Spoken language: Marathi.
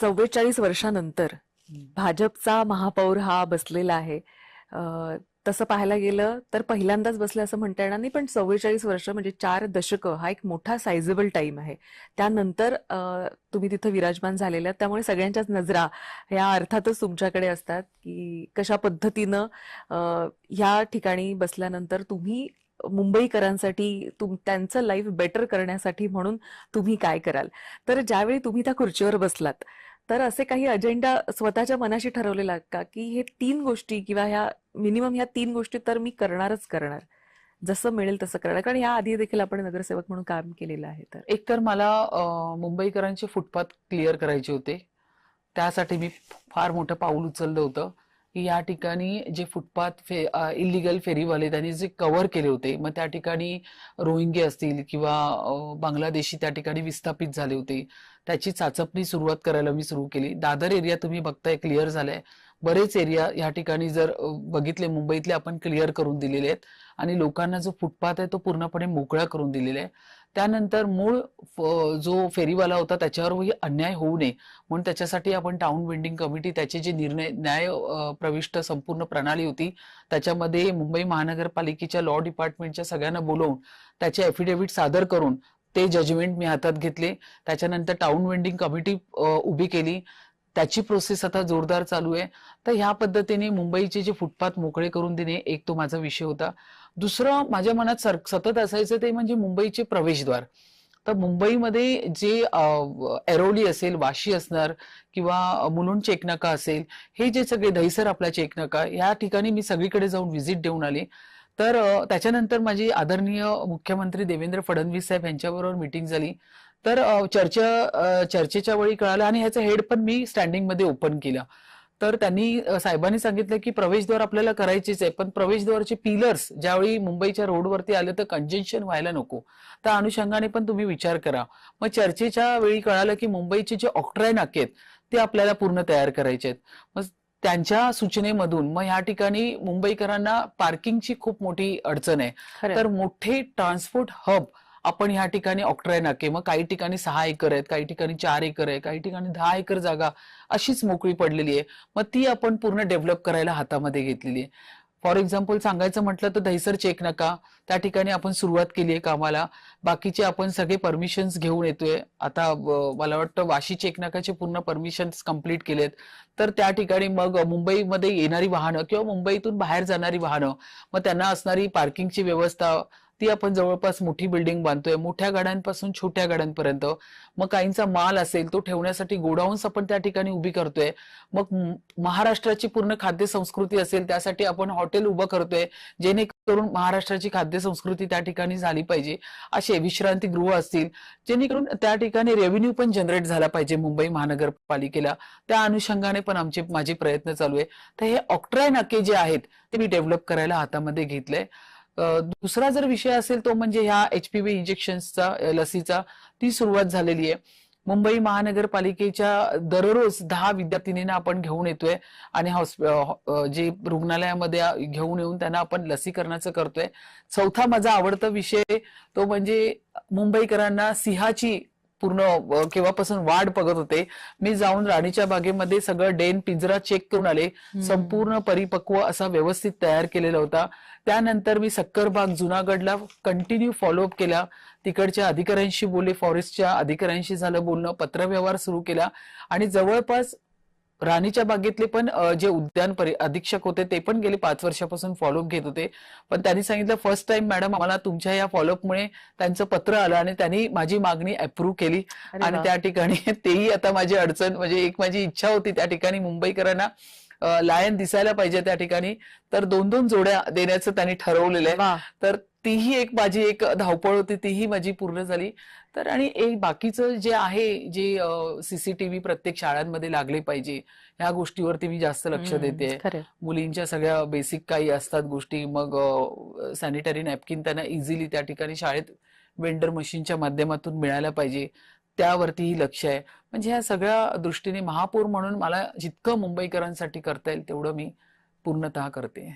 44 वर्षानंतर भाजपचा महापौर हा बसलेला आहे. तसं पाहायला गेलं तर पहिल्यांदाच बसले असं म्हणता येणार नाही, पण 44 वर्ष म्हणजे 4 दशकं हा एक मोठा सायझेबल टाइम आहे. त्यानंतर तुम्ही तिथं विराजमान झालेल्या, त्यामुळे सगळ्यांच्याच नजरा ह्या अर्थातच तुमच्याकडे असतात की कशा पद्धतीनं ह्या ठिकाणी बसल्यानंतर तुम्ही मुंबईकरांसाठी त्यांचं लाईफ बेटर करण्यासाठी म्हणून तुम्ही काय कराल. तर ज्यावेळी तुम्ही त्या खुर्चीवर बसलात तर असे काही अजेंडा स्वतःच्या मनाशी ठरवलेला का की हे 3 गोष्टी किंवा ह्या 3 गोष्टी तर मी करणारच करणार, जसं मिळेल तसं करणार, कारण या आधी देखील आपण नगरसेवक म्हणून काम केलेलं आहे. तर एकतर मला मुंबईकरांचे फुटपाथ क्लिअर करायचे होते. त्यासाठी मी फार मोठं पाऊल उचललं होतं की या ठिकाणी जे फुटपाथ इलिगल फेरीवाले त्यांनी जे कव्हर केले होते, मग त्या ठिकाणी रोहिंगे असतील किंवा बांगलादेशी त्या ठिकाणी विस्थापित झाले होते, त्याची चाचपणी सुरुवात करायला मी सुरू केली. दादर एरिया तुम्ही बघताय क्लिअर झालाय. बरेच एरिया या ठिकाणी जर बघितले मुंबईतले आपण क्लिअर करून दिलेले आहेत आणि लोकांना जो फुटपाथ आहे तो पूर्णपणे मोकळा करून दिलेला आहे. त्यानंतर मूळ जो फेरीवाला होता त्याच्यावरही अन्याय होऊ नये म्हणून त्याच्यासाठी आपण टाउन वेंडिंग कमिटी, त्याचे जे निर्णय न्याय प्रविष्ट संपूर्ण प्रणाली होती त्याच्यामध्ये मुंबई महानगरपालिकेच्या लॉ डिपार्टमेंटच्या सगळ्यांना बोलवून त्याचे एफिडेव्हिट सादर करून ते जजमेंट मी हातात घेतले. त्याच्यानंतर टाउन वेंडिंग कमिटी उभी केली, त्याची प्रोसेस आता जोरदार चालू आहे. तर ह्या पद्धतीने मुंबईचे जे फुटपाथ मोकळे करून देणे एक तो माझा विषय होता. दुसरं माझ्या मनात सतत असायचं ते म्हणजे मुंबईचे प्रवेशद्वार. तर मुंबईमध्ये जे ऐरोली असेल, वाशी असणार किंवा मुलुंड चेकनाका असेल, हे जे सगळे दहिसर आपला चेकनाका, या ठिकाणी मी सगळीकडे जाऊन व्हिजिट देऊन आले. तर त्याच्यानंतर माझी आदरणीय मुख्यमंत्री देवेंद्र फडणवीस साहेब यांच्याबरोबर मीटिंग झाली. तर चर्चेच्या वेळी कळालं आणि ह्याचं हेड पण मी स्टँडिंग मध्ये ओपन केलं. तर त्यांनी साहेबांनी सांगितलं की प्रवेशद्वार आपल्याला करायचेच आहे, पण प्रवेशद्वारचे पिलर्स ज्यावेळी मुंबईच्या रोडवरती आले तर कंजेन्शन व्हायला नको, त्या अनुषंगाने पण तुम्ही विचार करा. मग चर्चेच्या वेळी कळालं की मुंबईचे जे ऑक्ट्राय नाके आहेत ते आपल्याला पूर्ण तयार करायचे आहेत. मग त्यांच्या सूचनेमधून मग ह्या ठिकाणी मुंबईकरांना पार्किंगची खूप मोठी अडचण आहे. तर मोठे ट्रान्सपोर्ट हब आपण ह्या ठिकाणी ऑक्ट्राय नाके, मग काही ठिकाणी 6 एकर आहेत, काही ठिकाणी 4 एकर आहे, काही ठिकाणी 10 एकर जागा अशीच मोकळी पडलेली आहे. मग ती आपण पूर्ण डेव्हलप करायला हातामध्ये घेतलेली आहे. फॉर एक्झाम्पल सांगायचं म्हटलं तर दहिसर चेक नका, त्या ठिकाणी आपण सुरुवात केली आहे कामाला. बाकीचे आपण सगळे परमिशन्स घेऊन येतोय. आता मला वाटतं वाशी चेक नाकाचे पूर्ण परमिशन्स कंप्लीट केलेत. तर त्या ठिकाणी मग मुंबईमध्ये येणारी वाहनं किंवा मुंबईतून बाहेर जाणारी वाहनं, मग त्यांना असणारी पार्किंगची व्यवस्था ती आपण जवळपास मोठी बिल्डिंग बांधतोय, मोठ्या गाड्यांपासून छोट्या गाड्यांपर्यंत. मग काहींचा माल असेल तो ठेवण्यासाठी गोडाऊन्स आपण त्या ठिकाणी उभी करतोय. मग महाराष्ट्राची पूर्ण खाद्य संस्कृती असेल त्यासाठी आपण हॉटेल उभं करतोय, जेणेकरून महाराष्ट्राची खाद्य संस्कृती त्या ठिकाणी झाली पाहिजे. असे विश्रांतीगृह असतील, जेणेकरून त्या ठिकाणी रेव्हेन्यू पण जनरेट झाला पाहिजे मुंबई महानगरपालिकेला. त्या अनुषंगाने पण माझे प्रयत्न चालू आहे. तर हे ऑक्ट्राय नाके जे आहेत ते मी डेव्हलप करायला हातामध्ये घेतलंय. दुसरा जर विषय असेल तो म्हणजे ह्या HPV इंजेक्शन्सचा, लसीचा, ती सुरुवात झालेली आहे. मुंबई महानगरपालिकेच्या दररोज 10 विद्यार्थिनींना आपण घेऊन येतोय आणि जे रुग्णालयामध्ये घेऊन येऊन त्यांना आपण लसीकरणाचं करतोय. चौथा माझा आवडता विषय तो म्हणजे मुंबईकरांना सिंहाची पूर्ण केव्हापासून वाट बघत होते. मी जाऊन राणीच्या बागेमध्ये सगळं डेन पिंजरा चेक करून आले. संपूर्ण परिपक्व असा व्यवस्थित तयार केलेला होता. त्यानंतर मी सक्करबाग जुनागडला कंटिन्यू फॉलोअप केला. तिकडच्या अधिकाऱ्यांशी बोलले, फॉरेस्टच्या अधिकाऱ्यांशी झालं बोलणं, पत्रव्यवहार सुरू केला आणि जवळपास राणीच्या बागेतले पण जे उद्यान अधीक्षक होते ते पण गेले 5 वर्षापासून फॉलोअप घेत होते. पण त्यांनी सांगितलं फर्स्ट टाइम मॅडम आम्हाला तुमच्या या फॉलोअपमुळे त्यांचं पत्र आलं आणि त्यांनी माझी मागणी अप्रूव्ह केली. आणि त्या ठिकाणी तेही आता माझी अडचण म्हणजे एक माझी इच्छा होती त्या ठिकाणी मुंबईकरांना लायन दिसायला पाहिजे त्या ठिकाणी, तर 2-2 जोड्या देण्याचं त्यांनी ठरवलेलं आहे. तर तीही एक माझी एक धावपळ होती, तीही माझी पूर्ण झाली. तर आणि एक बाकीचं जे आहे जे CCTV प्रत्येक शाळांमध्ये लागले पाहिजे ह्या गोष्टीवरती मी जास्त लक्ष देते. मुलींच्या सगळ्या बेसिक काही असतात गोष्टी, मग सॅनिटरी नॅपकिन त्यांना इझिली त्या ठिकाणी शाळेत वेंडर मशीनच्या माध्यमातून मिळायला पाहिजे, त्यावरतीही लक्ष आहे. म्हणजे ह्या सगळ्या दृष्टीने महापौर म्हणून मला जितकं मुंबईकरांसाठी करता येईल तेवढं मी पूर्णतः करते.